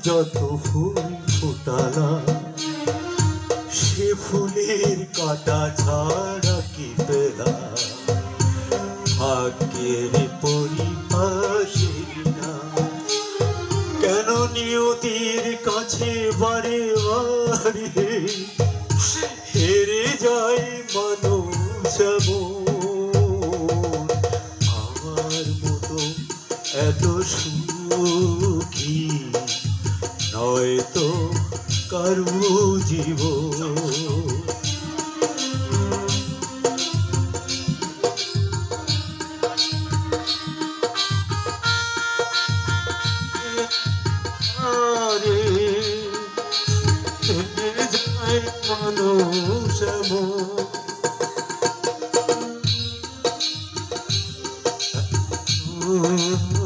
যত ফুল ফোটালা সে ফুলের কাটা ছাড়া কি পেলা ভাগ্যের পরিহাসে না কেন নিয়তির কাছে বারে বারে হেরে যায় মানুষ আমার মতো এত সুখী নয়তো কারু জীবন মানুষ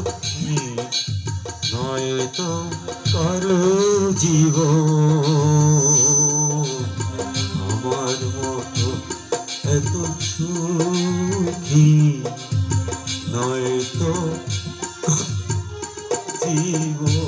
নয়তো কারো জীবন আমার মতো এত সুখী নয়তো জীবন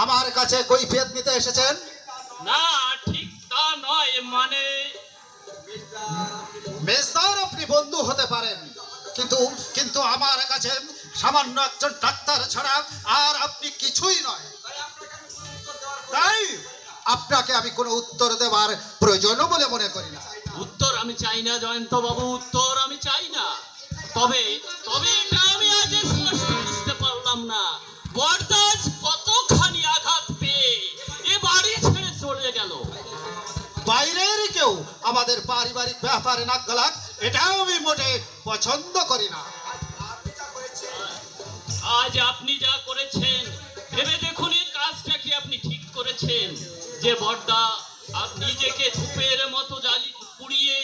আমার কাছে কৈফিয়ত নিতে এসেছেন? না, ঠিক তা নয়, মানে মেজদার আপনি বন্ধু হতে পারেন, কিন্তু আমার কাছে সামান্য একজন ডাক্তার ছাড়া আর আপনি কিছুই নয়। তাই আপনাকে আমি কোনো উত্তর দেওয়ার প্রয়োজনও বলে মনে করি না। উত্তর আমি চাই না জয়ন্ত বাবু, উত্তর আমি চাই না। তবে এটা আমি আজ স্পষ্ট বুঝতে পারলাম না, বরদাস কতখানি আঘাত পেয়ে এ বাড়ি ছেড়ে চলে গেল। বাইরের কেউ আমাদের পারিবারিক ব্যাপারে নাক গলাক, এটাও আমি মোটে পছন্দ করি না। আজ আপনি যা করেছেন ভেবে দেখুন, এই কাজটা কি আপনি ঠিক করেছেন? যে বরদা নিজেকে ধূপের মতো জ্বালি পুড়িয়ে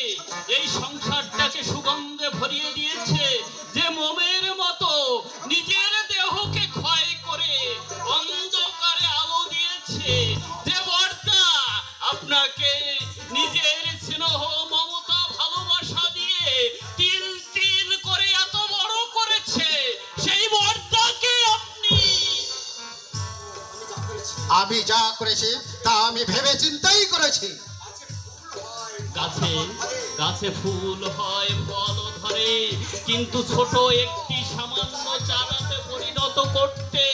এই সংসারটাকে সুগন্ধে ভরিয়ে দিয়েছে, যে মোমের মতো নিজের দেহকে ক্ষয় করে অন্ধকারে আলো দিয়েছে, যে বরদা আপনাকে নিজের স্নেহ মমতা ভালোবাসা দিয়ে তিল তিল করে এত বড় করেছে, সেই বরদাকে আমি যা করেছি তা আমি ভেবে চিন্তাই করেছি। গাছে ফুল হয়, ফল ধরে, কিন্তু ছোট একটি সামান্য চারাতে পরিণত করতে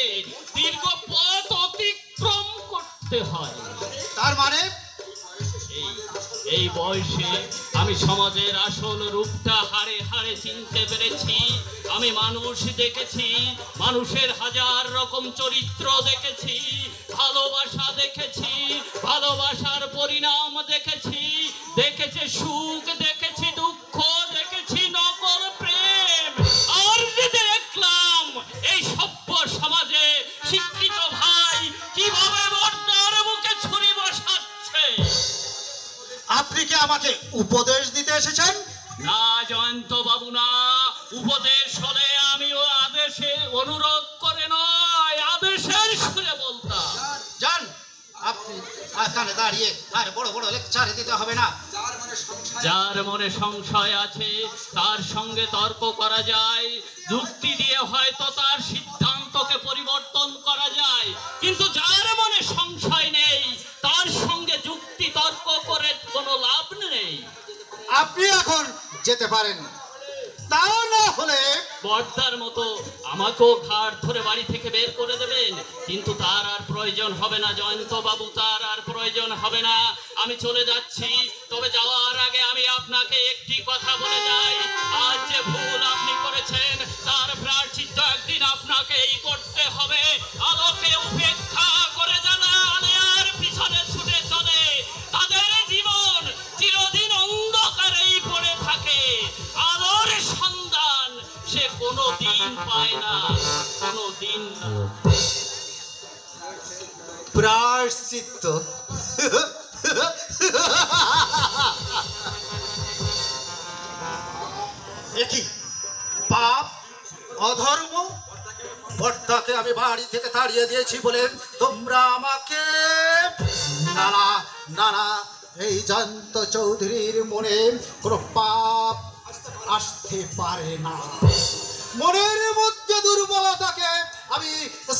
দীর্ঘ পথ অতিক্রম করতে হয়। তার মানে এই বয়সে আমি সমাজের আসল রূপটা হাড়ে হাড়ে চিনতে পেরেছি। আমি মানুষ দেখেছি, মানুষের হাজার রকম চরিত্র দেখেছি, ভালোবাসা দেখেছি, ভালোবাসার পরিণাম দেখেছি, দেখেছি সুখ, দেখেছি দুঃখ, দেখেছি নকল প্রেম। আর দেখলাম এই সভ্য সমাজে শিক্ষিত ভাই কিভাবে বর্দার মুখে ছুরি বসাচ্ছে। আপনি কি আমাকে উপদেশ দিতে এসেছেন? না জয়ন্ত বাবু, না। উপদেশ হলে আমিও আদেশে অনুরোধ করে নয়, আদেশের সুরে বলতাম। জান, আপনি এখানে দাঁড়িয়ে আর বড় বড় লেকচার দিতে হবে না। যার মানে সংসার যার মনে সংশয় আছে তার সঙ্গে তর্ক করা যায়, যুক্তি দিয়ে হয়তো তার সিদ্ধান্তকে পরিবর্তন করা যায়, কিন্তু যার মনে সংশয় নেই তার সঙ্গে যুক্তি তর্ক করে কোনো লাভ নেই। আপনি এখন যেতে পারেন, তা না হলে বর্দার মতো আমাকেও ঘাট ধরে বাড়ি থেকে বের করে দেবেন, কিন্তু তার আর প্রয়োজন হবে না জয়ন্ত বাবু, তার আর প্রয়োজন হবে না। আমি চলে যাচ্ছি, তবে যাওয়ার আগে আমি আপনাকে একটি কথা বলে যাই, আজ যে ভুল আপনি করেছেন তার প্রায়শ্চিত্ত একদিন আপনাকেই করতে হবে। আলোকে উপেক্ষা করে যারা আলেয়ার পিছনে ছুটে চলে তাদের জীবন চিরদিন অন্ধকারেই পড়ে থাকে, আলোর সন্ধান সে কোনো দিন পায় না, কোনো দিন না। প্রায়শ্চিত্ত একই পাপ অধর্ম, বর্দাকে আমি বাড়ি থেকে তাড়িয়ে দিয়েছি বলে তোমরা আমাকে না না না না, এই জয়ন্ত চৌধুরীর মনে কোনো পাপ আসতে পারে না। মনের মধ্যে দুর্বলতাকে আমি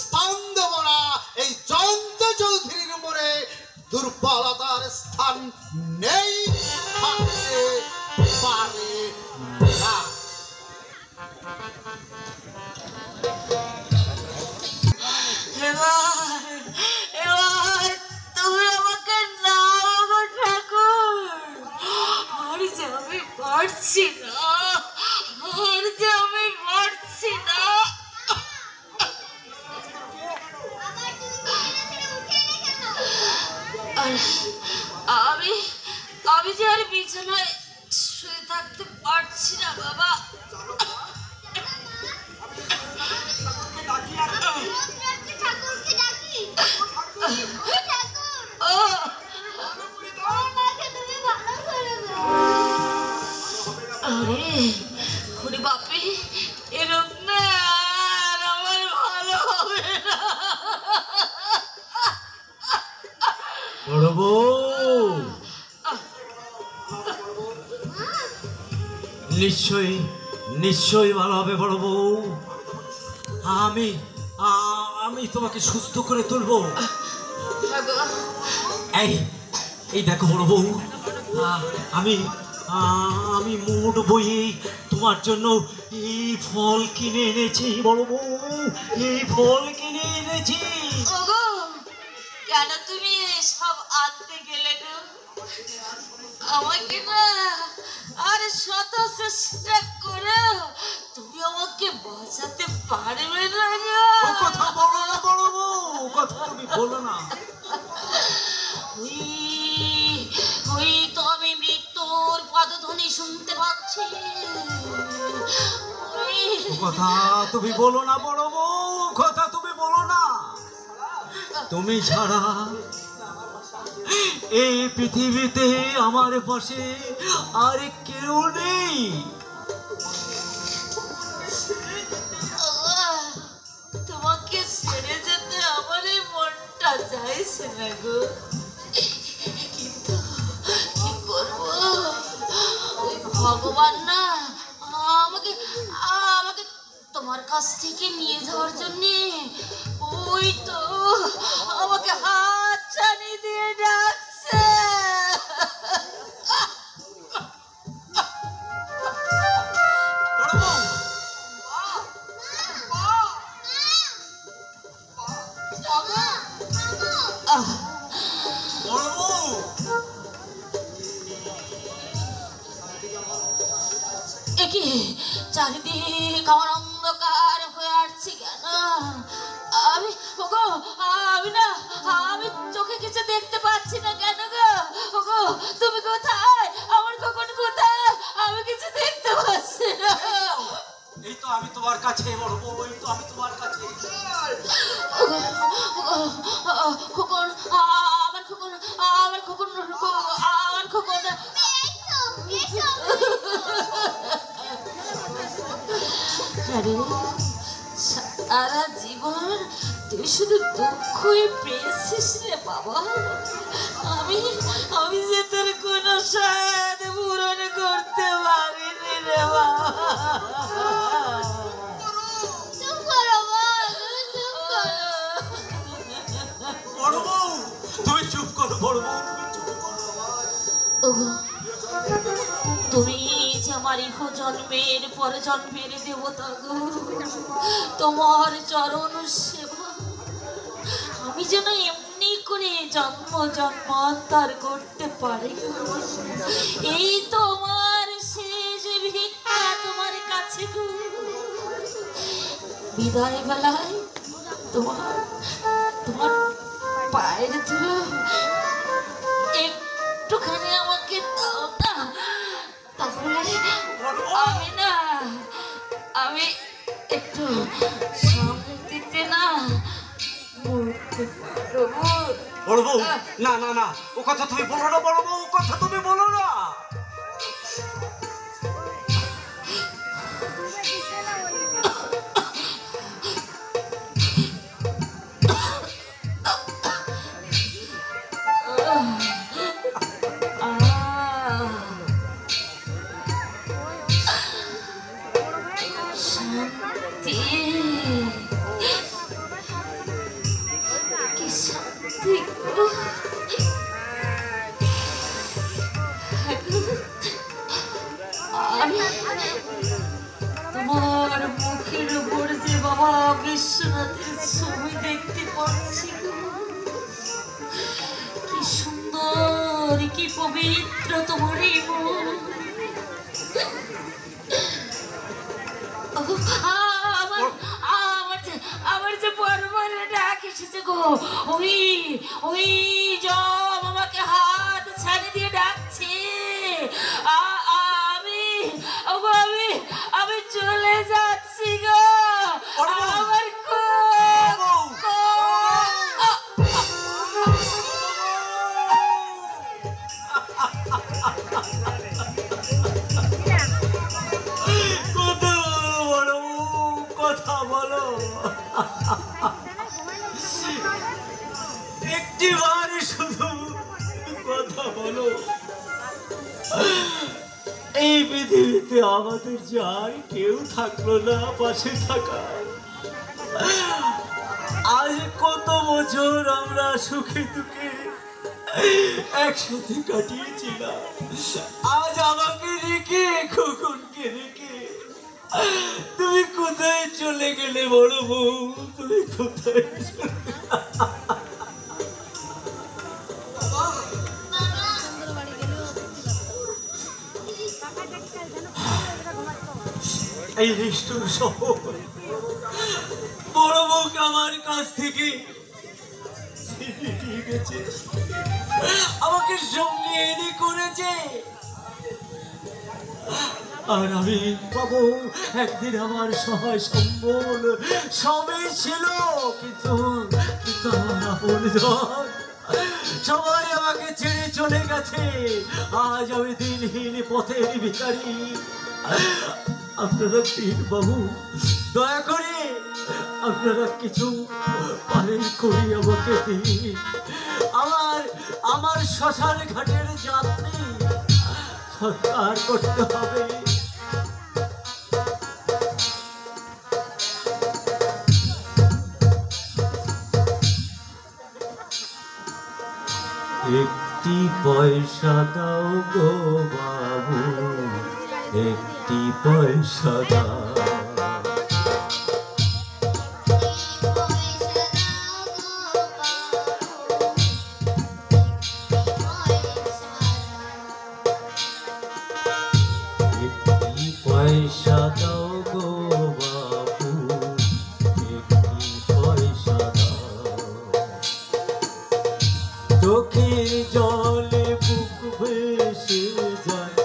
স্থান দেব না, এই জয়ন্ত চৌধুরীর মনে দুর্বলতার স্থান নেই, থাকতে পারে না। এবার তুমি আমাকে নাও গো ঠাকুর, আর যে আমি পারছি না, আর যে আমি পারছি না। আমি আমি যে আর বিছানায় শুয়ে থাকতে পারছি না বাবা। আরে ওরে বাপরে, এরকম না আর আমার ভালো হবে না। বড় বউ, নিশ্চয়ই নিশ্চয়ই ভালো হবে বড় বউ। আমি আমি তোমাকে সুস্থ করে তুলবো। এই এই দেখো বড় বউ, আমি আমি মোট বইয়ে তোমার জন্য এই ফল কিনে এনেছি বড় বউ, এই ফল কিনে এনেছি। ওগো, কেন তুমি সব আনতে গেলে গো? আমাকে না আর শত চেষ্টা করে তুমি আমাকে বাঁচাতে পারবে না গো। ও কথা বলো না বড় বউ, ও কথা তুমি বলো না। ওই তো আমি মৃত্যুর পদধ্বনি শুনতে পাচ্ছি। ও কথা তুমি বলো না বড় বউ, কথা তুমি বলো না। তুমি ছাড়া এই পৃথিবীতে আমার পাশে আর কেউ নেই। তোমাকে ছেড়ে যেতে আমার এই মনটা চাইছে না গো, কিন্তু কি করবো, ওই ভগবান না আমাকে আমাকে তোমার কাছ থেকে নিয়ে যাওয়ার জন্য ওই তো আমাকে হাত ছানি দিয়ে ডাকছে। একি চারিদিক আমার অন্ধকার হয়ে আসছে কেন? আমি ওগো, আমি চোখে কিছু দেখতে পাচ্ছি না কেন গো? ওগো তুমি কোথায়? আমার কখন কোথায়? আমি কিছু দেখতে পাচ্ছি না। এই তো আমি তোমার কাছে বড় বউ, এই তো আমি তোমার কাছে। খোকন, আমার খোকন, আমার খোকন, আমার খোকন। আরে সারা জীবন তুই শুধু দুঃখই পেয়েছিস রে বাবা। আমি আমি যে তোর কোনো স্বাদ পূরণ করতে পারিনি রে বাবা। চুপ করো মা, তুমি চুপ করো। বড় বউ তুমি চুপ করো, বড় বউ ওগো, তুমি যে আমার ইহ জন্মের পর জন্মের দেবতা গো, তোমার চরণ সেবা আমি যেন এমনি করে জন্ম জন্মান্তর করতে পারি গো। এই তোমার শেষ ভিক্ষা তোমার কাছে গো। বিদায় বেলায় তোমার তোমার পায়ের ধুলো একটুখানি আমাকে দাও না, তাহলে আমি একটু শান্তিতে না মরতে পারবো। বড় বউ না না না, ও কথা তুমি বলো না বড় বউ, ও কথা তুমি বলো না। শান্তি, কি শান্তি গো। আমি তোমার মুখের উপর যে বাবা বিশ্বনাথের ছবি দেখতে পাচ্ছি গো। কি সুন্দর, কি পবিত্র তোমার এই মন। আমার যে বড় ডাক এসেছে গো। ওই ওই জম আমাকে হাত ছাড়ি দিয়ে ডাকছে। আমি আমি আমি চলে যাচ্ছি গো। আমার কথা বলো, একটিবার শুধু কথা বলো। এই পৃথিবীতে আমাদের যে আর কেউ থাকলো না পাশে থাকা। আজ কত বছর আমরা সুখে দুঃখে একসাথে কাটিয়েছিলাম, আজ আমাকে রেখে খোকনকে রেখে তুমি কোথায় চলে গেলে বড় বউ? তুমি কোথায় চলে এই নিষ্ঠুর শহর বড় বউকে আমার কাছ থেকে গেছে, আমাকে সঙ্গে এনে করেছে। আর আমি বাবু একদিন আমার সহায় সম্বল সবই ছিল, কিন্তু আমার আপনজন সবাই আমাকে ছেড়ে চলে গেছে। আজ আমি দিনহীন পথের ভিখারি। আপনারা পীর বাবু দয়া করে আপনারা কিছু পারেন করি আমাকে দিন। আমার শ্মশান ঘাটের যাত্রী সৎকার করতে হবে। একটি পয়সা দাও গো বাবু, একটি পয়সা দাও। একটি পয়সা দাও গো বাবু, একটি পয়সা দাও। চোখের জলে বুক ভেসে যায়,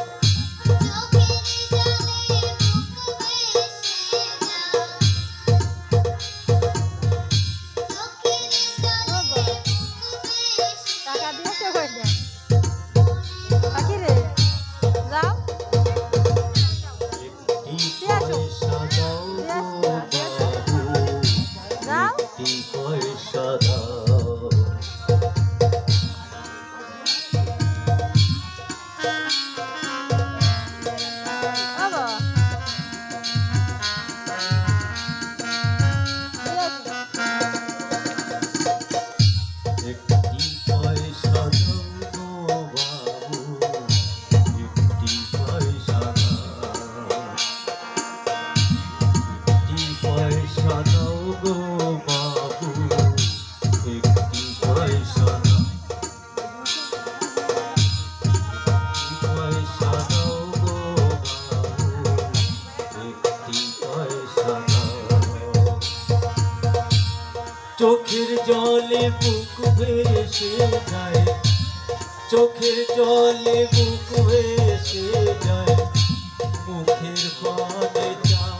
গো বাবু, একটি পয়সা দাও, পয়সা দাও গো বাবু, একটি পয়সা দাও। চোখের জলে বুক ভেসে যায়, চোখের জলে বুক ভেসে যায়, মুখের পানে চাও,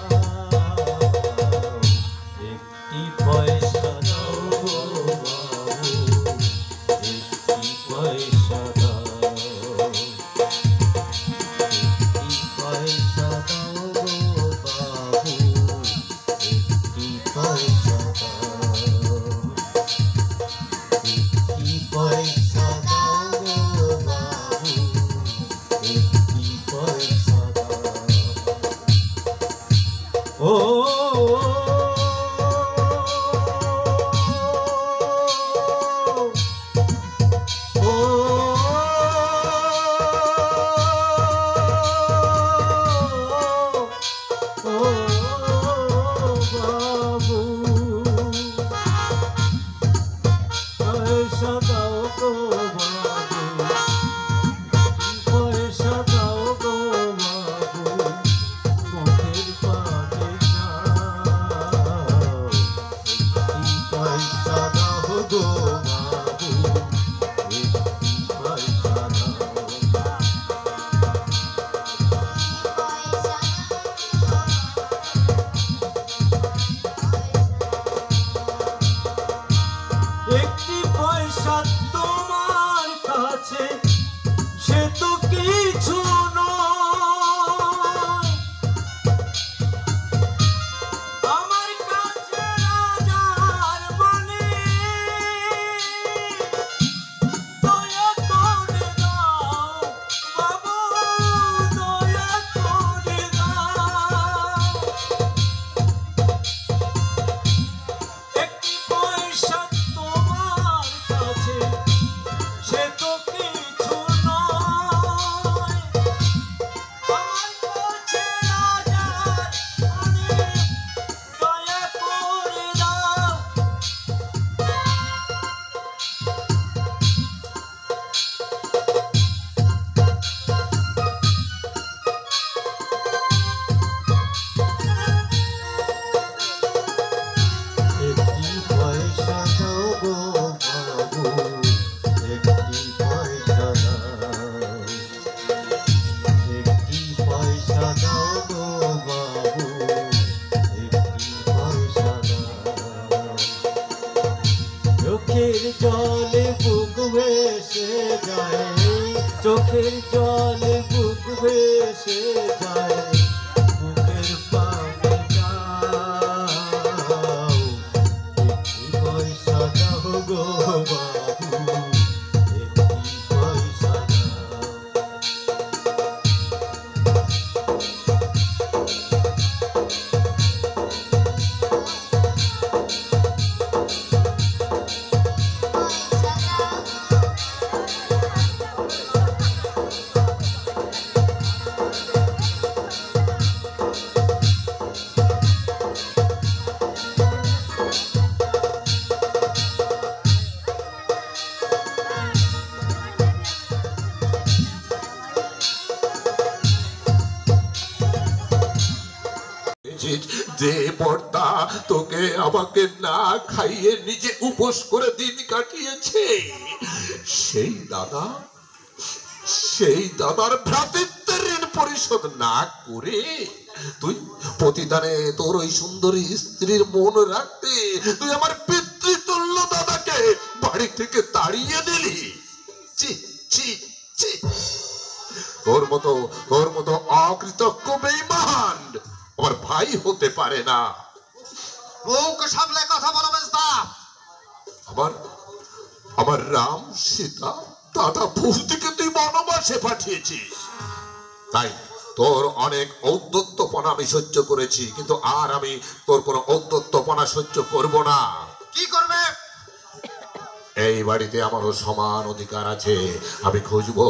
একটি পয়সা দাও গো বাবু, একটি পয়সা দাও, একটি পয়সা দাও গো বাবু, একটি পয়সা দাও, একটি পয়সা দাও গো বাবু, একটি পয়সা দাও। ও বাবু, পয়সা দাও গো বাবু, পয়সা দাও গো বাবু, মুখের পানে যাও, একটি পয়সা দাও গো বাবু, একটি পয়সা দাও। একটি পয়সা তোমার কাছে সে তো কিছু নয়, আমার কাছে রাজার মনে, দয়া করে দাও বাবু, দয়া করে দাও। একটি পয়সা তোমার কাছে সে তো কিছু নয়, আমার কাছে রাজার মনে, দয়া করে দাও। একটি পয়সা দাও গো বাবু, একটি পয়সা দাও, একটি পয়সা দাও গো বাবু, একটি পয়সা দাও। চোখের জলে বুক ভেসে যায়, চোখের জলে বুক ভেসে যায়, মুখের পানে যাও, একটি পয়সা দাও গো বাবু, একটি পয়সা দাও। যে বর্দা তোকে আমাকে না খাইয়ে নিজে উপোস করে দিন কাটিয়েছে, সেই দাদার ভ্রাতৃত্বের ঋণ পরিশোধ না করে তুই প্রতিদানে তোর ওই সুন্দরী স্ত্রীর মন রাখতে তুই আমার পিতৃতুল্য দাদাকে বাড়ি থেকে তাড়িয়ে দিলি। ছি ছি ছি, তোর মতো অকৃতজ্ঞ বেঈমান আমার ভাই হতে পারে না। মুখ সামলে কথা বলো মেজদা। আমার রাম সীতা দাদা ভূতিকে তুই বনবাসে পাঠিয়েছিস, তাই তোর অনেক ঔদ্ধত্যপনা আমি সহ্য করেছি, কিন্তু আর আমি তোর কোনো ঔদ্ধত্যপনা সহ্য করব না। কি করবে? এই বাড়িতে আমারও সমান অধিকার আছে। আমি খুঁজবো,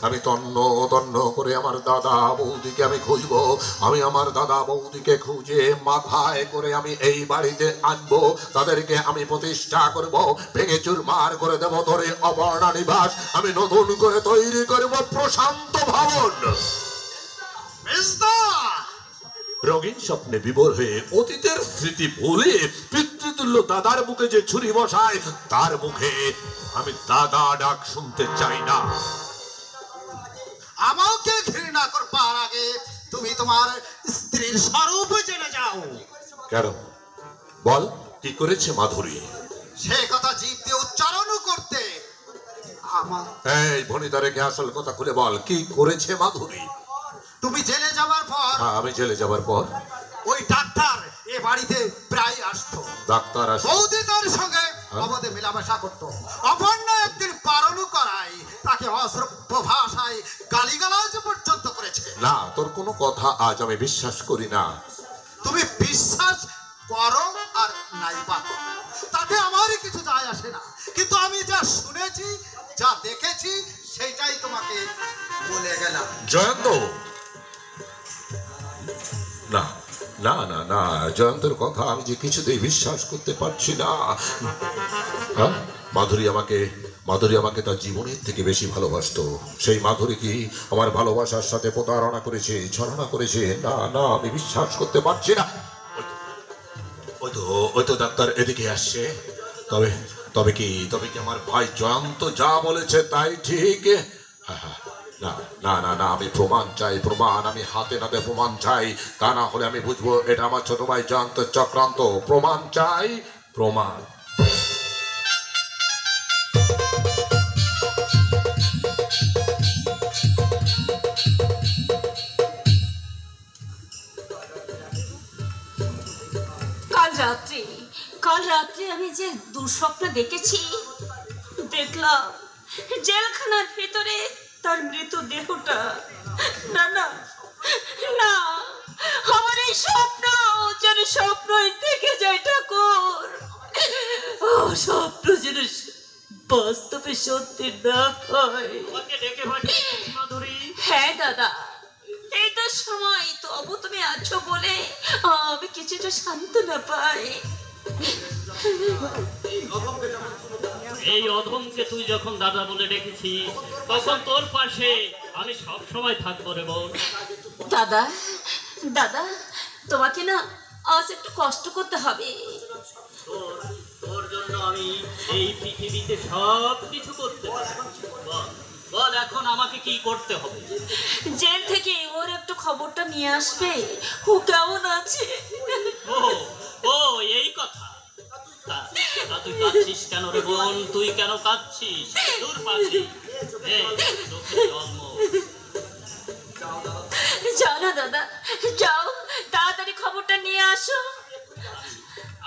আমি তন্ন তন্ন করে আমার দাদা বৌদিকে আমি খুঁজবো। আমি আমার দাদা বৌদিকে খুঁজে মাথায় করে আমি এই বাড়িতে আনবো। তাদেরকে আমি প্রতিষ্ঠা করব, ভেঙে চুরমার করে দেবো তোর এই অবর্ণা নিবাস। আমি নতুন করে তৈরি করব প্রশান্ত ভবন। রঙিন স্বপ্নে বিভোর হয়ে অতীতের স্মৃতি ভুলে পিতৃতুল্য দাদার মুখে যে ছুরি বসায়, তার মুখে আমি দাদা ডাক শুনতে চাই না। আমাকে ঘৃণা করবার আগে তুমি তোমার স্ত্রীর স্বরূপ জেনে যাও। কেন বল, কি করেছে মাধুরী? সে কথা জিভ দিয়ে উচ্চারণ করতে আমার এই ভনিতারেকে আসল কথা খুলে বল, কি করেছে মাধুরী? তুমি জেলে যাবার পর হ্যাঁ, আমি জেলে যাবার পর ওই ডাক্তার এ বাড়িতে প্রায় আসতো। ডাক্তার আসে? বৌদি তার সঙ্গে অবধে মেলামেশা করতো। অপর্ণ একদিন বারণ করায় তাকে অশ্রব্য ভাষায় গালিগালাজ পর্যন্ত করেছে। না, তোর কোনো কথা আজ আমি বিশ্বাস করি না। তুমি বিশ্বাস করো আর নাই বা করো, তাতে আমারই কিছু যায় আসে না। কিন্তু আমি যা শুনেছি, যা দেখেছি, সেইটাই তোমাকে বলে গেলাম। জয়ন্ত, না না না না, জয়ন্তর কথা আমি যে কিছুতেই বিশ্বাস করতে পারছি না। হ্যাঁ, মাধুরী আমাকে তার জীবনের থেকে বেশি ভালোবাসতো। সেই মাধুরী কি আমার ভালোবাসার সাথে প্রতারণা করেছে, ছলনা করেছে? না না, আমি বিশ্বাস করতে পারছি না। ওই তো ডাক্তার এদিকে আসছে। তবে কি আমার ভাই জয়ন্ত যা বলেছে তাই ঠিক? হ্যাঁ হ্যাঁ, না না না না, আমি প্রমাণ চাই, প্রমাণ। আমি হাতে নাতে প্রমাণ চাই, তা না হলে আমি বুঝবো এটা আমার ছোট ভাই জয়ন্তের চক্রান্ত। প্রমাণ চাই, প্রমাণ। কাল রাত্রে আমি যে দুঃস্বপ্ন দেখেছি, দেখলাম জেলখানার ভিতরে তার মৃতদেহটা। না না না, আমার এই স্বপ্ন যেন স্বপ্নই থেকে যায় ঠাকুর। স্বপ্ন যেন বাস্তবে সত্যি না হয়। হ্যাঁ দাদা, এইটার সময় তবু তুমি আছো বলে আমি কিছুটা সান্ত্বনা পাই। এই অধমকে তুই যখন দাদা বলে ডেকেছি, তখন তোর পাশে আমি সব সময় থাকবো রে বোন। দাদা দাদা, তোমাকে না আজ একটু কষ্ট করতে হবে। তোর জন্য আমি এই পৃথিবীতে সব কিছু করতে পারি। বল এখন আমাকে কি করতে হবে? জেল থেকে ওর একটু খবরটা নিয়ে আসবে, ও কেমন আছে। ও এই কথা। তুই কাঁদছিস কেন রে বোন? তুই কেন কাঁদছিস? দূর পাখি, যাও না দাদা, যাও তাড়াতাড়ি খবরটা নিয়ে আসো।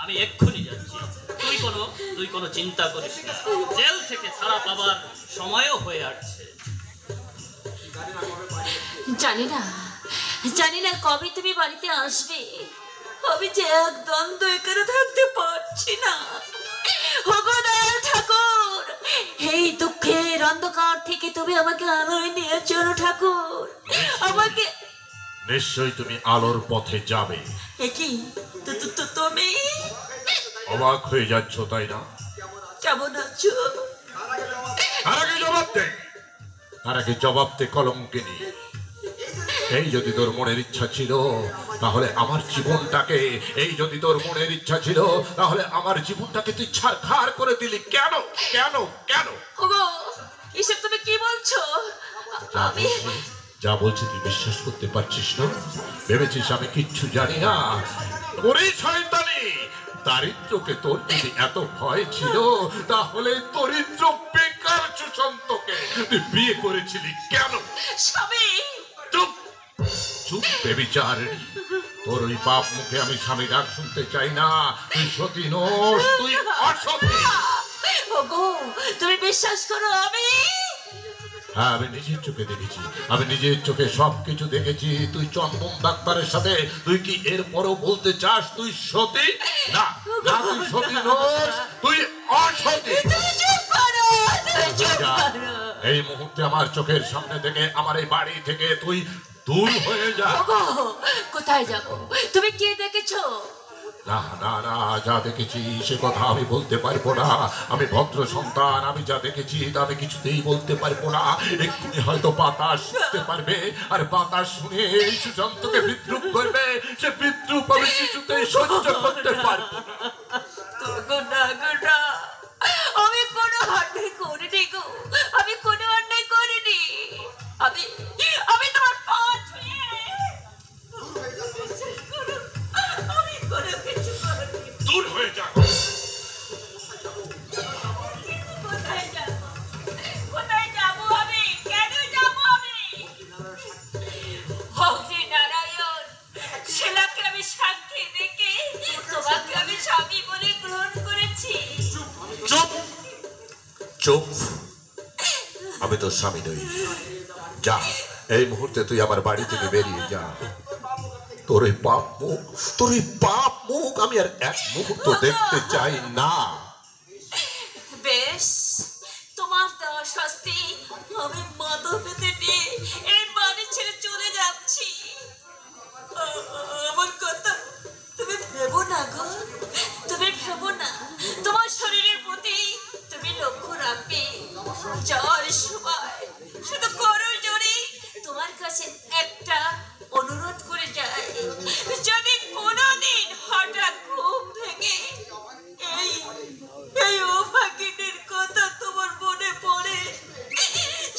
আমি এক্ষুনি যাচ্ছি। তুই কোনো চিন্তা করিস না, জেল থেকে ছাড়া পাবার সময়ও হয়ে আসছে। জানি না কবে তুমি বাড়িতে আসবে। আমি যে একদম এখানে থাকতে পারছি না। ওগো দয়াল ঠাকুর, এই দুঃখের অন্ধকার থেকে তুমি আমাকে আলোয় নিয়ে চলো ঠাকুর। আমাকে নিশ্চয়ই তুমি আলোর পথে যাবে। কি তুমি অবাক হয়ে যাচ্ছ তাই না? কেমন আছো? তার আগে জবাব দে কলঙ্কিনী। এই যদি তোর মনের ইচ্ছা ছিল তাহলে আমার জীবনটাকে, তুই ছারখার করে দিলি কেন? কেন কেন? ওগো, এসব তুমি কি বলছো? যা বলছি তুই বিশ্বাস করতে পারছিস না? ভেবেছিস আমি কিচ্ছু জানি না? ওরে শয়তানি, দারিদ্রকে তোর যদি এত ভয় ছিল তাহলে দরিদ্র বেকার সুশান্তকে তুই বিয়ে করেছিলি কেন? স্বামী চুপ চুপ বেবিচারিণী, তোর ওই পাপ মুখে আমি স্বামী ডাক শুনতে চাই না। তুই সতী নোস, তুই অসতী। ওগো, তুমি বিশ্বাস করো হ্যাঁ, আমি নিজের চোখে দেখেছি, আমি নিজের চোখে সবকিছু দেখেছি। তুই চন্দন ডাক্তারের সাথে, তুই কি এরপরও বলতে চাস তুই সতী? না না, তুই সতী নোস, তুই অসতী। এই মুহূর্তে আমার চোখের সামনে থেকে, আমার এই বাড়ি থেকে তুই দূর হয়ে যা। কোথায় যাব? তুমি কে দেখেছো? না না না, যা দেখেছি সে কথা আমি বলতে পারবো না। আমি ভদ্র সন্তান, আমি যা দেখেছি তা আমি কিছুতেই বলতে পারবো না। এক্ষুনি হয়তো বাতাস শুনতে পারবে, আর বাতাস শুনে এই সুশান্তকে বিদ্রুপ করবে। সে বিদ্রুপ আমি কিছুতেই সহ্য করতে পারবো না। আমি কোনো অন্যায় করিনি গো, আমি কোনো অন্যায় করিনি। আমি তোমার পা ছুঁয়ে আমি কোনো কিছু করিনি। দূর হয়ে যা। কোথায় যাবো আমি? কেন যাবো আমি? ভক্তি নারায়ণ, শিলাকে আমি সাক্ষী রেখে তোমাকে আমি স্বামী বলে গ্রহণ করেছি। চুপ চুপ, আমি তোর স্বামী নই। যা, এই মুহূর্তে তুই আমার বাড়ি থেকে বেরিয়ে যা। তোর এই পাপ মুখ আমি আর এক মুহূর্ত দেখতে চাই না। বেশ, তোমার দেওয়া শাস্তি আমি মাথা পেতে নিয়ে এই বাড়ি ছেড়ে চলে যাচ্ছি। আমার কথা তুমি ভেবো না গো, তুমি ভেবো না। তোমার শরীরের প্রতি তুমি লক্ষ্য রাখবে। যাওয়ার সময় শুধু করো জোরে তোমার কাছে একটা অনুরোধ করে যায়, যদি কোনোদিন হঠাৎ ঘুম থেকে এই অভাগিনীর কথা তোমার মনে পড়ে,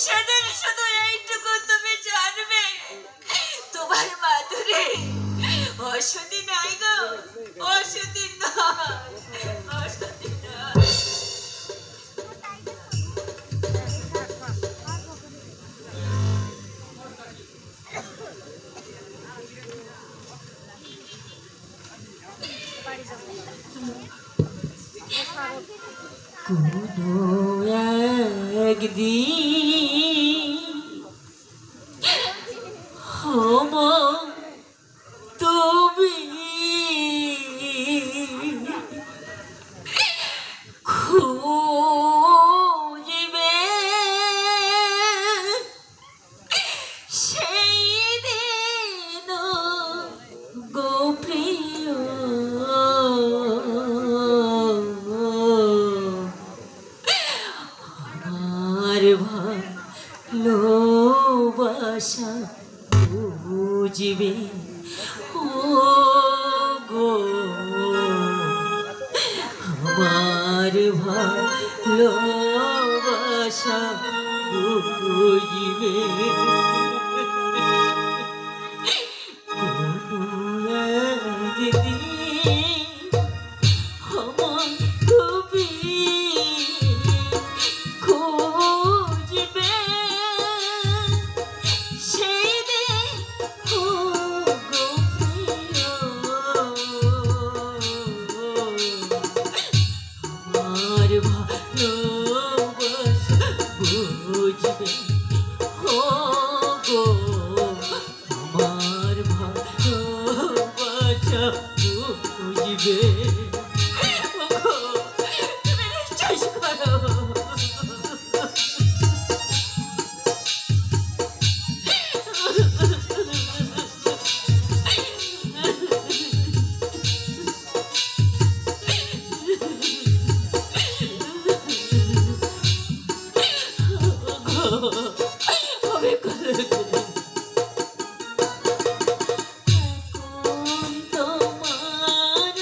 সেদিন শুধু এইটুকু তুমি জানবে, তোমার মাধুরী অসতী নাই গো, অসতী নয়, অসতী নয়। কোনো একদিন হব তুমি খুঁজবে সেই দিন গো প্রিয়, আমার ভালোবাসা বুঝবে ও গো, আমার ভালোবাসা বুঝবে। কোনো একদিন আমার তুমি খুঁজবে সেই দিন ও গো প্রিয়, আমার ভালোবাসা বুঝবে ও গো, আমার ভালোবাসা বুঝবে। তুমি বিশ্বাস করো। আমি এখন তোমার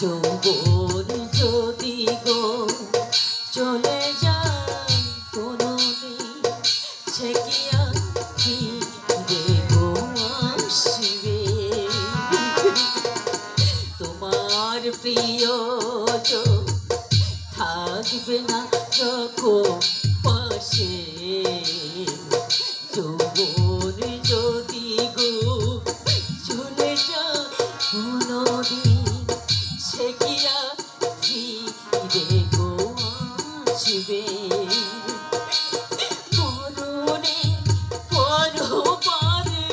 যৌবন যদি গো চলে যায় কোনদিন, সে কি আর ফিরে আসবে? তোমার প্রিয়জন থাকবে না যখন পাশে, যৌবন যদি গো চলে যায় কোনদিন, সে কি আর ফিরে গো আসবে? মরণে পরপারে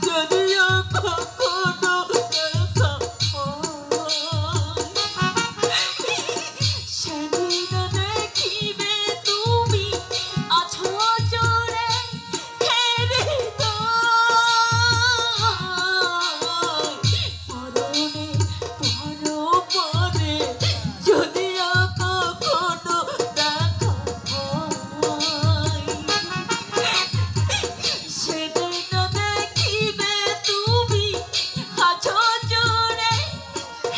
যদিও কখনো দেখা হয়, সেদিন দেখিবে তুমি আছো জোরে হৃদয়। মরণে পরপারে যদিও কখনো দেখা হয়, সেদিন দেখিবে তুমি আছো জোরে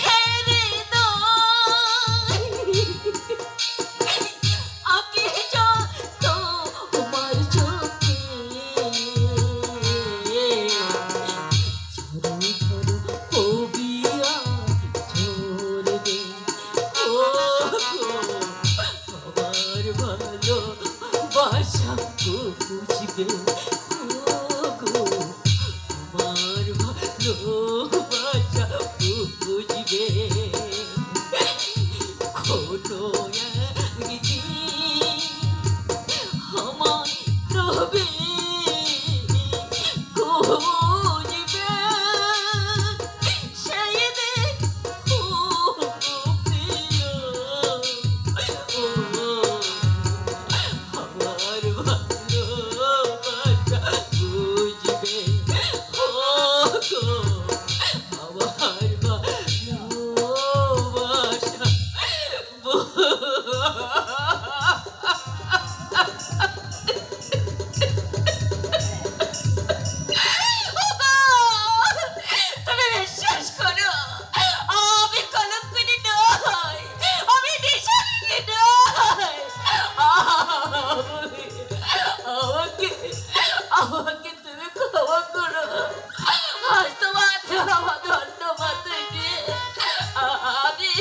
হৃদয়। আগে যত তোমার চোখে ঝরো ঝরো কবিয়া ঝরবে, ও গো আমার ভালো বাসা বুঝবে, ও গো আমার ভালো বাসা বুঝবে। কোনো একদিন আমার রবে খুঁজবে, সেই দেখো প্রিয়, ও আমার ভালোবাসা বুঝবে, ও গো আমার ভালোবাসা তুমি বিশ্বাস করো, আমি কলঙ্কিনী নই, আমি নিশানী নই। আমাকে আমাকে তুমি ক্ষমা করো। আজ তোমার দেওয়া ধন্যবাদ দিয়ে আমি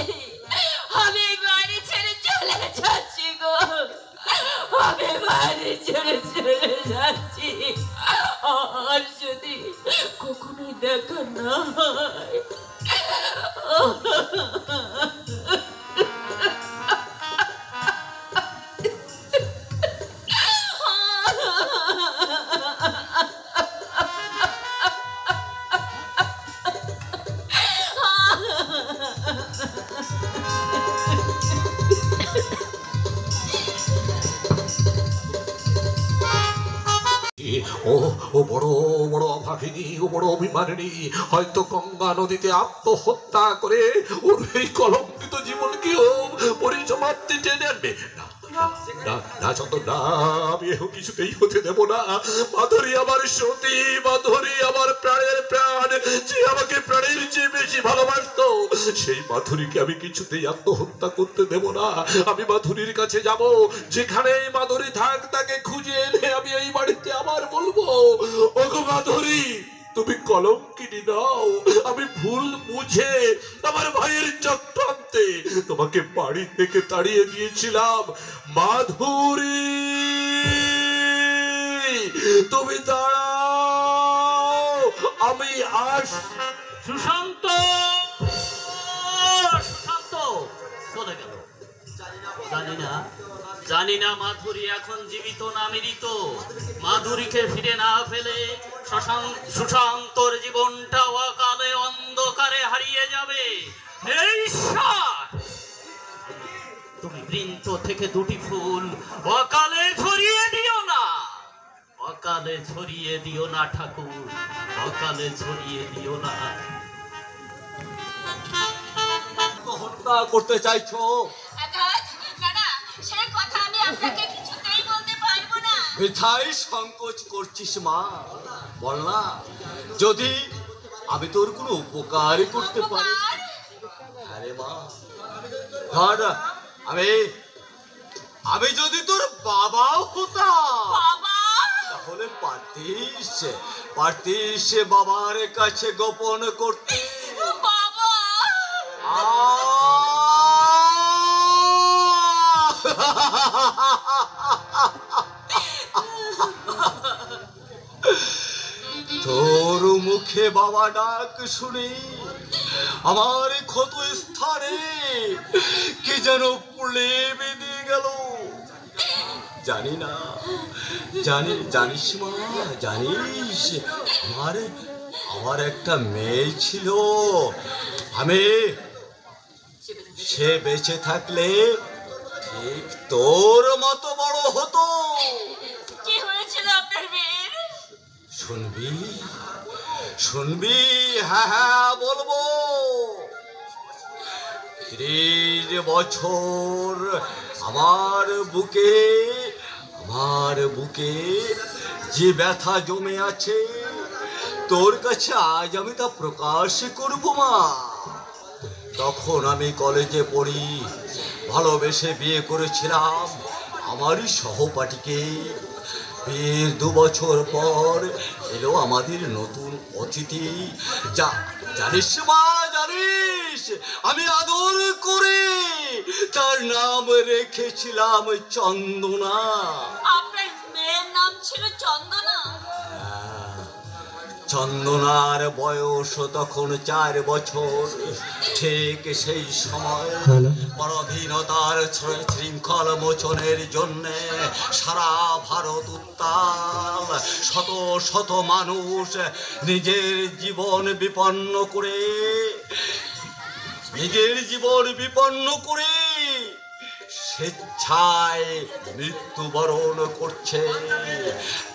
আমি বাড়ি ছেড়ে চলে যাচ্ছি গো, আমি বাড়ি ছেড়ে চলে যাচ্ছি। আর যদি কখনো দেখা না হয়, ও ও বড় বড় অভাগিনী, ও বড় অভিমানিনী, হয়তো গঙ্গা নদীতে আত্মহত্যা করে ওর এই কলঙ্কিত জীবনকেও পরিসমাপ্তি টেনে আনবে। না না না চন্দন, না, আমি এখন কিছুতেই হতে দেব না। মাধুরী আমার সতী, মাধুরী আমার প্রাণের প্রাণ, যে আমাকে প্রাণের চেয়ে বেশি ভালোবাসতো, সেই মাধুরীকে আমি কিছুতেই আত্মহত্যা করতে দেব না। আমি মাধুরীর কাছে যাব, যেখানে মাধুরী থাক তাকে খুঁজে এনে আমি এই বাড়িতে আবার বলবো, ওগো মাধুরী তুমি কলঙ্কিনী নাও, আমি ভুল বুঝে আমার ভাইয়ের চক্রান্তে তোমাকে বাড়ি থেকে তাড়িয়ে দিয়েছিলাম। মাধুরী তুমি দাঁড়াও, আমি সুশান্ত, সুশান্ত কোথায় গেল? জানি না মাধুরী এখন জীবিত না মৃত। মাধুরীকে ফিরে না পেলে সুশান্তর জীবনটা অকালে অন্ধকারে হারিয়ে যাবে। হে ঈশ্বর, তুমি বৃন্ত থেকে দুটি ফুল অকালে ছড়িয়ে দিও না, অকালে ছড়িয়ে দিও না ঠাকুর, অকালে ছড়িয়ে দিও না। হত্যা করতে চাইছো? সে কথা আমি আপনাকে কিছুতেই বলতে পারবো না। বৃথাই সংকোচ করছিস মা, বল না, যদি আমি তোর কোনো উপকার করতে পারি। আরে মা ধর, আমি আমি যদি তোর বাবাও হতাম বাবা তাহলে পারতিস বাবার কাছে গোপন করতে। বাবা তোর মুখে বাবা ডাক শুনে আমার ক্ষত স্থানে কি যেন পুড়ে বেঁধে গেল। জানি না, জানিস মা, জানিস আমার একটা মেয়ে ছিল, সে বেঁচে থাকলে ঠিক তোর মতো বড় হতো। কি হয়েছিল আপনার মেয়ের? শুনবি? হ্যাঁ বলবো। 30 বছর আমার বুকে যে ব্যথা জমে আছে তোর কাছে আজ আমি তা প্রকাশ করব মা। তখন আমি কলেজে পড়ি, ভালোবেসে বিয়ে করেছিলাম আমারই সহপাঠীকে। বিয়ের 2 বছর পর এলো আমাদের নতুন অতিথি। জানিস মা, জানিস আমি আদর করে তার নাম রেখেছিলাম চন্দনা। আপনার মেয়ের নাম ছিল চন্দনা? চন্দনার বয়স তখন 4 বছর। ঠিক সেই সময় পরাধীনতার শৃঙ্খল মোচনের জন্য সারা ভারত উত্তাল। শত শত মানুষ নিজের জীবন বিপন্ন করে স্বেচ্ছায় মৃত্যুবরণ করছে।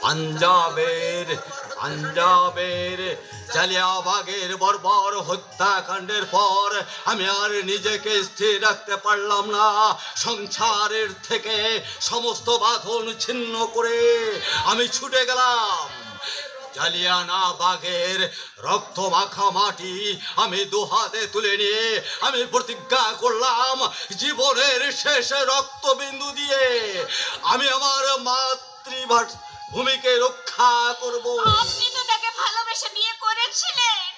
পাঞ্জাবের জালিয়াবাগের বর্বর হত্যাকাণ্ডের পর আমি আর নিজেকে স্থির রাখতে পারলাম না। সংসারের থেকে সমস্ত বাঁধন ছিন্ন করে আমি ছুটে গেলাম। জালিয়ানাবাগের রক্ত মাখা মাটি আমি 2 হাতে তুলে নিয়ে আমি প্রতিজ্ঞা করলাম জীবনের শেষ রক্তবিন্দু দিয়ে আমি আমার মাতৃভূমিকে রক্ষা করব। আপনি তো তাকে ভালোবেসে বিয়ে করেছিলেন,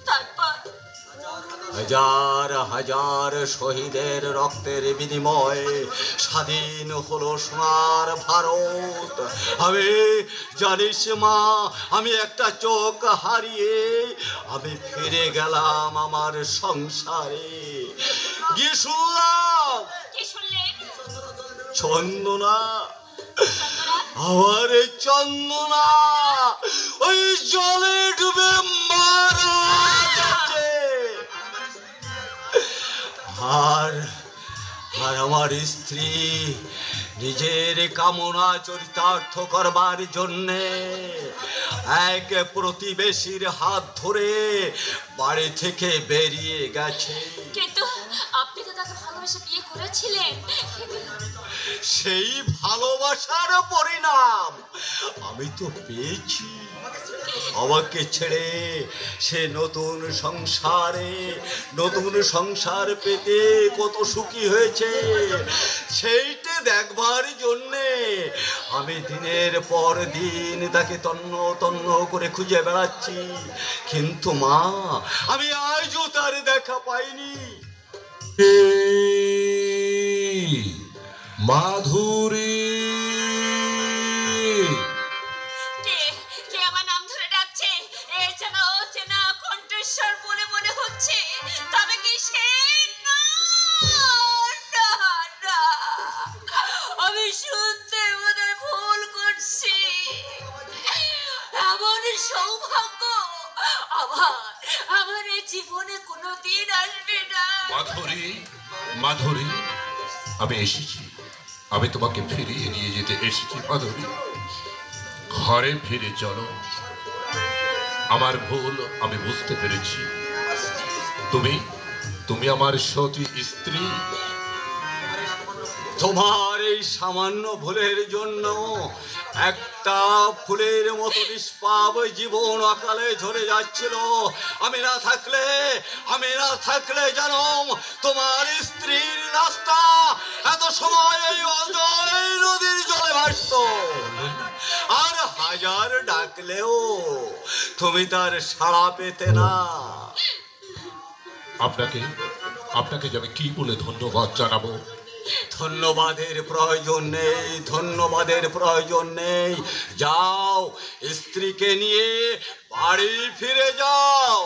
তারপর হাজার হাজার শহীদের রক্তের বিনিময়ে স্বাধীন হলো সোনার ভারত। জানিস মা, আমি একটা চোখ হারিয়ে আমি ফিরে গেলাম আমার সংসারে। গিয়ে শুনলাম চন্দনা, আমার চন্দনা ওই জলে ডুবে মারা যাচ্ছে। আর আমার স্ত্রী নিজের কামনা চরিতার্থ করবার জন্যে এক প্রতিবেশীর হাত ধরে বাড়ি থেকে বেরিয়ে গেছে। কিন্তু আপনি তো তাকে ভালোবেসে বিয়ে করেছিলেন। সেই ভালোবাসার পরিণাম আমি তো পেয়েছি। আমাকে ছেড়ে সে নতুন সংসার পেতে কত সুখী হয়েছে সেইটা দেখবার জন্যে আমি দিনের পর দিন তাকে তন্ন তন্ন করে খুঁজে বেড়াচ্ছি। কিন্তু মা, আমি আজও তার দেখা পাইনি। মাধুরী, কে আমার নাম ধরে ডাকছে? এই যেন অচেনা কণ্ঠস্বর বলে মনে হচ্ছে, তবে কি সে? না, আমি শুনতে বোধহয় ভুল করছি। এমন সৌভাগ্য আমার এই জীবনে কোনোদিন আসবে না। মাধুরী, আমি এসেছি, আমি তোমাকে ফিরিয়ে নিয়ে যেতে এসেছি। মাধুরী, ঘরে ফিরে চলো। আমার ভুল আমি বুঝতে পেরেছি। তুমি আমার সতী স্ত্রী। তোমার এই সামান্য ভুলের জন্য একটা ফুলের মতো নিষ্পাপ জীবন অকালে ঝরে যাচ্ছিল। আমি না থাকলে জানো তোমার স্ত্রীর রাস্তা এত সময় এই অজয় নদীর জলে ভাসত। আর হাজার ডাকলেও তুমি তার সাড়া পেতে না। আপনাকে যে আমি কি বলে ধন্যবাদ জানাবো? ধন্যবাদের প্রয়োজন নেই। যাও, স্ত্রীকে নিয়ে বাড়ি ফিরে যাও।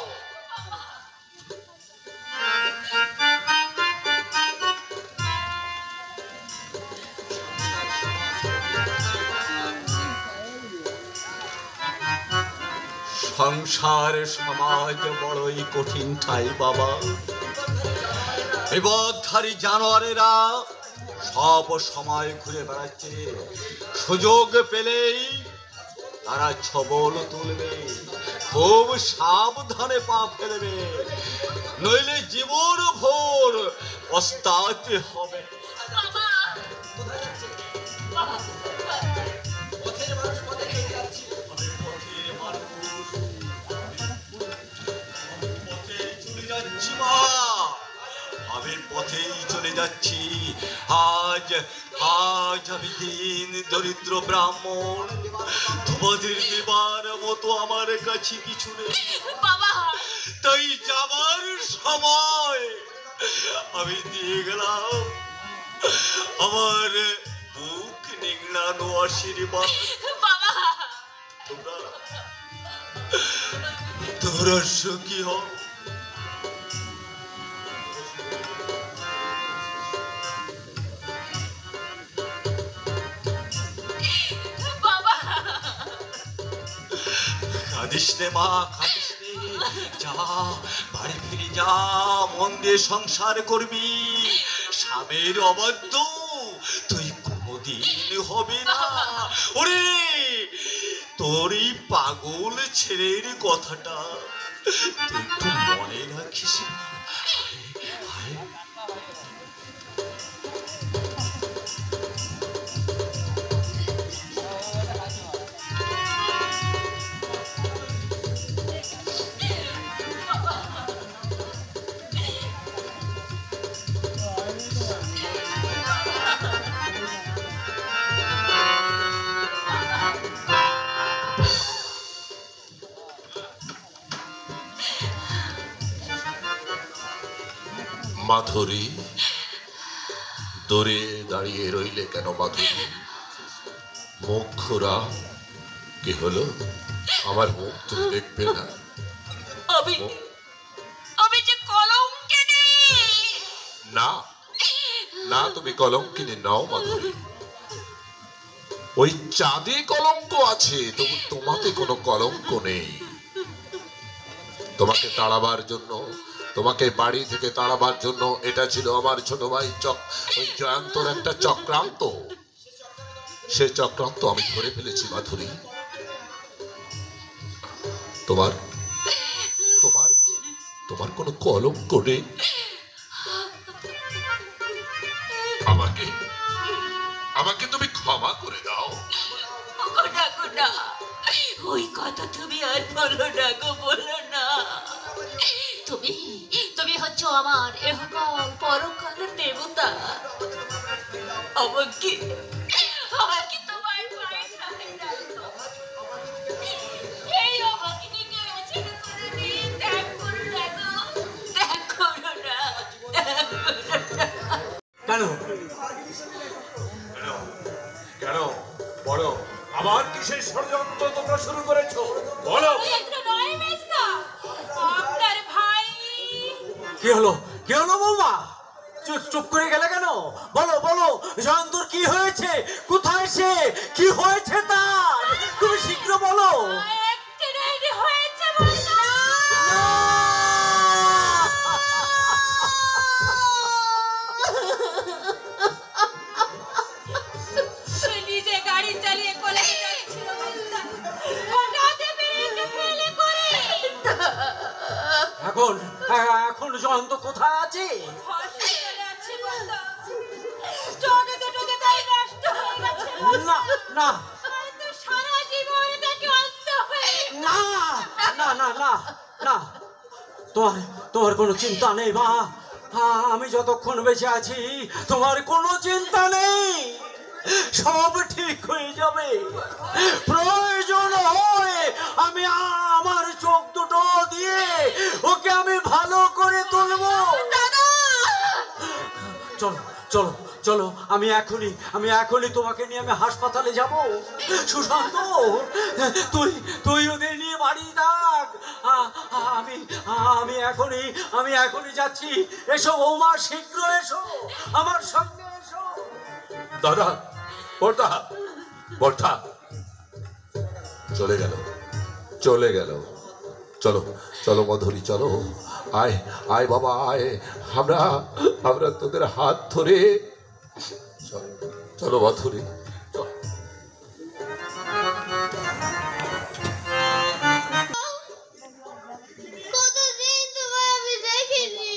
সংসার সমাজ বড়ই কঠিন ঠাই বাবা। বিপদধারী জানোয়ারেরা সব সময় ঘুরে বেড়াচ্ছে, সুযোগ পেলেই তারা ছবল তুলবে। খুব সাবধানে পা ফেলবে, নইলে জীবন ভোর পস্তাতে হবে। আমি পথেই চলে যাচ্ছি। আজ আমি দিন দরিদ্র ব্রাহ্মণ, তোমাদের দেবার মতো আমার কাছে কিছু নেই। তাই যাবার সময় আমি দিয়ে গেলাম আমার বুক নিংড়ানো আশীর্বাদ। তোমরা সুখী হও। কাঁদিস রে মা, কাঁদিস রে। যা, বাড়ি ফিরে যা, মন দিয়ে সংসার করবি। স্বামীর অবাধ্য তুই কোনদিন হবে না। ওরে, তোর এই পাগল ছেলের কথাটা তুই একটু মনে রাখিস না। মাধুরী, দূরে দাঁড়িয়ে রইলে কেন মাধুরী? মুখ খোরা, কি হলো? আমার মুখ তুমি দেখবে না? আমি যে কলঙ্কিনী। না না, তুমি কলঙ্কিনী নও মাধুরী। ওই চাঁদে কলঙ্ক আছে, তবু তোমাতে কোনো কলঙ্ক নেই। তোমাকে তাড়াবার জন্য, তোমাকে বাড়ি থেকে তাড়াবার জন্য এটা ছিল আমার ছোট ভাই ওই জয়ন্তর একটা চক্রান্ত। সে চক্রান্ত আমি ধরে ফেলেছি মাধুরী। তোমার তোমার তোমার কোনো কলঙ্ক নেই। আমাকে তুমি ক্ষমা করে দাও। ওই কথা তুমি আর বলো না গো, বলো না। তুমি হচ্ছ আমার এহকাল পরকাল দেবতা। আমাকে তোমার পায়ে ঠাঁই রাখো। এই অবাকিনীকে ছেড়ে কোনোদিন ত্যাগ করো না গো, ত্যাগ করো না। কেন কেন বলো, আবার কিসের ষড়যন্ত্র তোমরা শুরু করেছো? বলো। আপনার ভাই। কি হলো বৌমা? চুপ করে গেলে কেন? বলো জয়ন্তর কি হয়েছে? কোথায় সে? কি হয়েছে তার? তুমি শীঘ্র বলো। নিজে গাড়ি চালিয়ে কলেজে যাচ্ছিল, হঠাৎ ব্রেক ফেলে করে। এখন জয়ন্ত কোথায় আছে? হসপিটালে আছে বন্ধু। চোখে দুটোতে তাই নষ্ট হয়ে গেছে। না, না না না না না, তোমার তোমার কোনো চিন্তা নেই মা। আমি যতক্ষণ বেঁচে আছি তোমার কোনো চিন্তা নেই, সব ঠিক হয়ে যাবে। প্রয়োজন হয় আমি আমার চোখ দুটো দিয়ে ওকে আমি ভালো করে তুলবো। চলো চলো চলো, আমি এখনই তোমাকে নিয়ে আমি হাসপাতালে যাব। সুশান্ত, তুই ওদের নিয়ে বাড়ি থাক, আমি এখনই যাচ্ছি। এসো বৌমা, শীঘ্র এসো, আমার সঙ্গে এসো। দাদা, বর্দা, বর্দা চলে গেল। চলো চলো মাধুরী, চলো, আয় আয় বাবা আয়, আমরা তোদের হাত ধরে চলো মাধুরী। কতদিন তোমায় আমি দেখিনি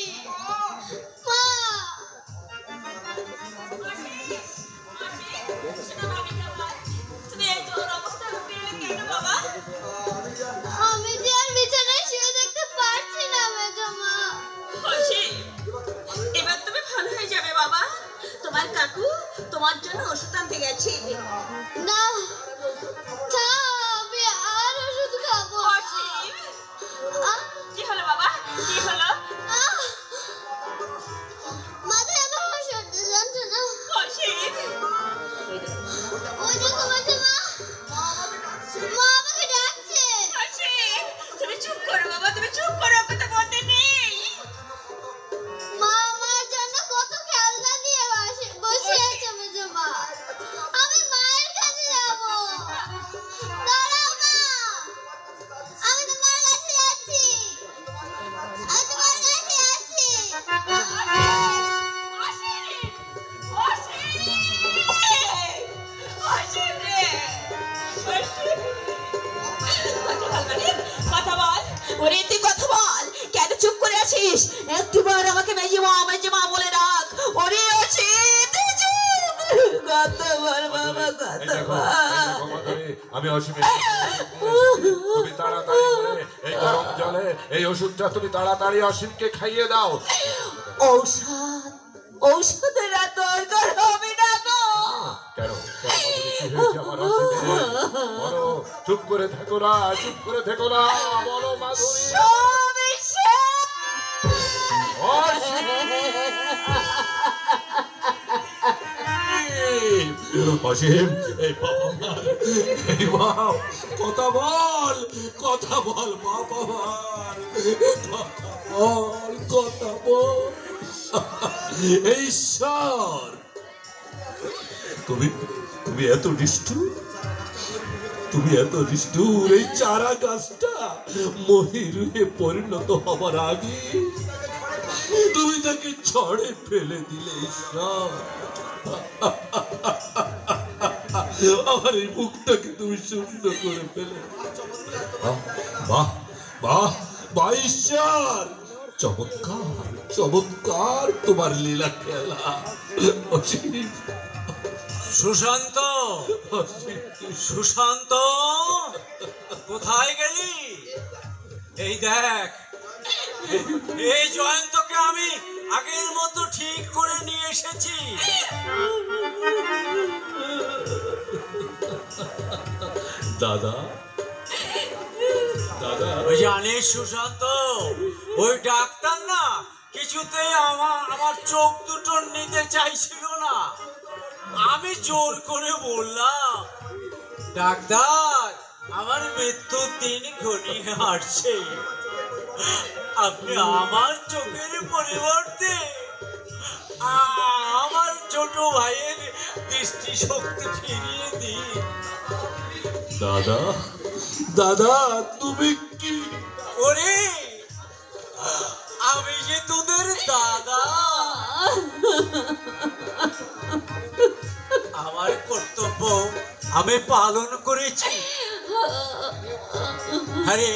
মা। আমি যে আর বিছানায় শুয়ে থাকতে পারছি না মেজো মা। এবার তুমি ভালো হয়ে যাবে বাবা। তোমার কাকু তোমার জন্য ওষুধ আনতে গেছে। না, আমি আর ওষুধ খাবো না। কি হলো বাবা, কি হলো? মাথায় আমার সর্দি যন্ত্রণা। ওই দেখো মেজো মা, মা আমাকে ডাকছে। তুমি চুপ করো বাবা, তুমি চুপ করো, কথা বলতে নেই। মা আমার জন্য কত খেলনা নিয়ে বসে আছে মেজো মা। আমি মায়ের কাছে যাব। দাঁড়াও মা, আমি তোমার কাছে যাচ্ছি। কথা বল, ওরে তুই কথা বল, কেন চুপ করে আছিস? একটিবার আমাকে মেজমা বলে ডাক। ওরে অসিত, কথা বল বাবা, কথা বল। আমি অসীমের, তুমি তাড়াতাড়ি করে এই গরম জলে এই ওষুধটা তুমি তাড়াতাড়ি অসীমকে খাইয়ে দাও। ঔষধের দরকার হবে না গো। কেন কি হয়েছে আমার অসীমের? বলো, চুপ করে থেকো না, বলো মাধুরী। অসীম, এই বাবা, এই বাপ, কথা বল বাবা, কথা বল। এই ঈশ্বর, তুমি এত নিষ্ঠুর, এই চারা গাছটা মহিরুহে পরিণত হবার আগে তুমি তাকে ছড়ে ফেলে দিলে। ঈশ্বর, আমার এই মুখটাকে তুমি শূন্য করে ফেলে। বাহ ঈশ্বর, চমৎকার তোমার লীলা খেলা। সুশান্ত, কোথায় গেলি? এই দেখ, এই জয়ন্তকে আমি আগের মতো ঠিক করে নিয়ে এসেছি। দাদা, ওই জানিস সুশান্ত, ওই ডাক্তার না কিছুতেই আমার চোখ দুটো নিতে চাইছিল না। আমি জোর করে বললাম, ডাক্তার, আমার মৃত্যুর দিন ঘনিয়ে আসছে, আপনি আমার চোখের পরিবর্তে আমার ছোট ভাইয়ের দৃষ্টিশক্তি ফিরিয়ে দিন। দাদা, তুমি কি? ওরে, আমি যে তোদের দাদা, আমার কর্তব্য আমি পালন করেছি। আরে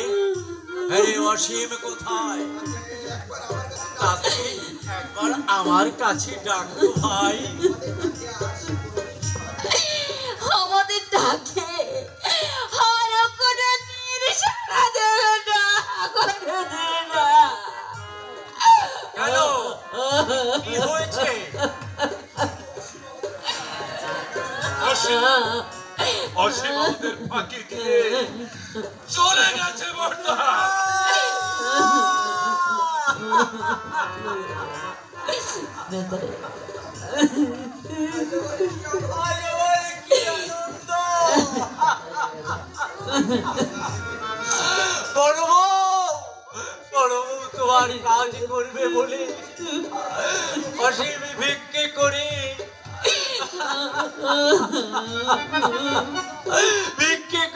অসীম কোথায়? তাকে একবার আমার কাছে ডাকো ভাই। আমাদের ডাকে আর কোনো নির্দেশনা কি হয়েছে? অসীম আমাদের ফাঁকি দিয়ে চলে গেছে বর্দা। তোমার কাজ করবে বলে অসীম ভিক্ষে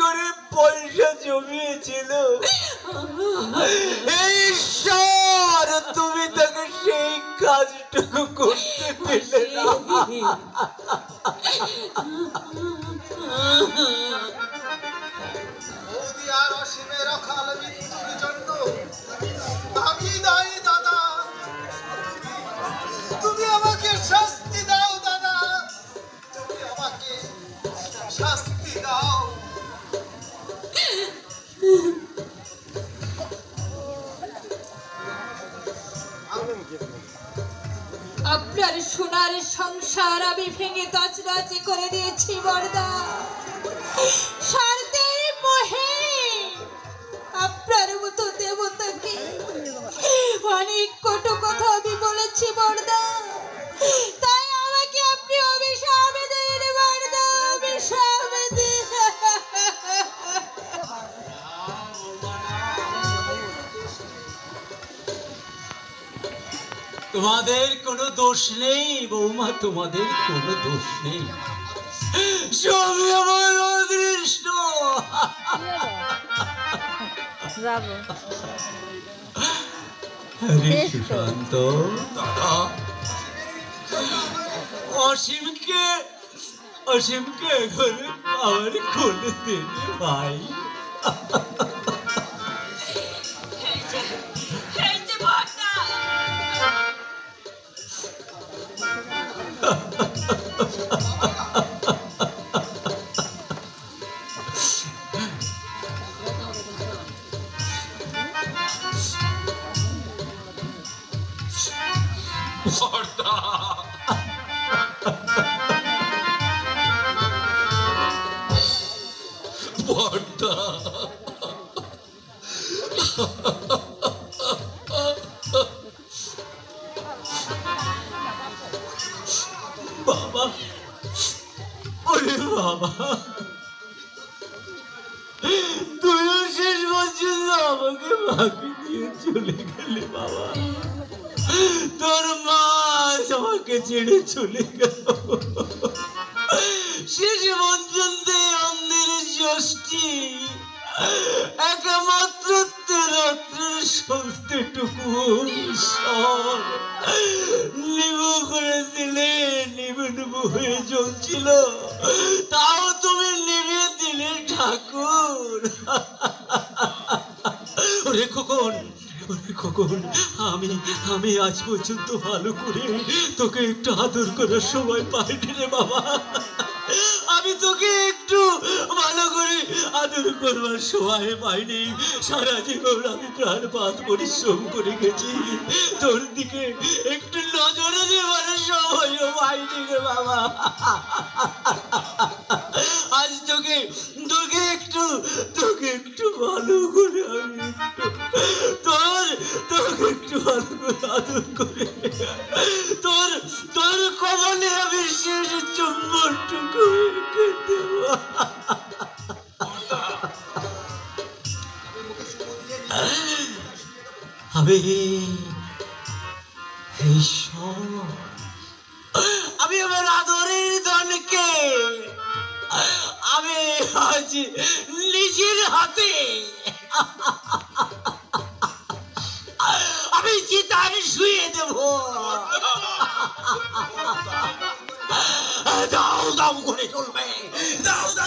করে পয়সা জমিয়েছিল। ঈশ্বর, তুমি তাকে সেই কাজটুকু করতে পেলে না। বৌদি আর অসীমের অকাল মৃত্যুর জন্য আমি দায়ী দাদা। তুমি আমাকে শাস্তি দাও দাদা, তুমি আমাকে শাস্তি দাও। আপনার সোনার সংসার আমি ভেঙে তছনছ করে দিয়েছি বড়দা। স্বার্থের মোহে আপনার মতো দেবতাকে অনেক কটু কথা আমি বলেছি বড়দা। তাই আমাকে আপনি অভিশাপ দিন বড়দা, অভিশাপ দিন। তোমাদের কোনো দোষ নেই বৌমা, তোমাদের কোনো দোষ নেই, সবই আমার অদৃষ্ট। আরে সুশান্ত, অসীমকে ঘরে খাবার খুলে দিন ভাই। বাবা, ওরে বাবা, তুইও শেষ পর্যন্ত আমাকে বাকি দিয়ে চলে গেলি বাবা। তোর মা আমাকে ছেড়ে চলে গেল। শেষ পর্যন্ত অন্ধের ষষ্ঠী একমাত্র রাত্রের সত্যটুকু ঈশ্বর নিবু করে দিলে, নিবু হয়ে জ্বলছিল, তাও তুমি নিভিয়ে দিলে ঠাকুর। ওরে খোকন, আমি আজ পর্যন্ত ভালো করে তোকে একটু আদর করার সময় পাইনি রে বাবা। আমি তোকে একটু ভালো করে আদর করবার সময় পাইনি। সারা জীবন আমি প্রাণপাত পরিশ্রম করে গেছি, তোর দিকে একটু নজরে দেবার সময়ও পাইনি রে বাবা। আজ তোকে একটু ভালো করে আমি তোকে একটু ভালো করে আদর করে তোর কবলে আমি শেষ চুম্বনটুকু রেখে দেব। আমি আমার আদরের ধনকে আমি আজ নিজের হাতে আমি চিতায় শুয়ে দেব। দাও দাও করে চলবে, দাও দাও।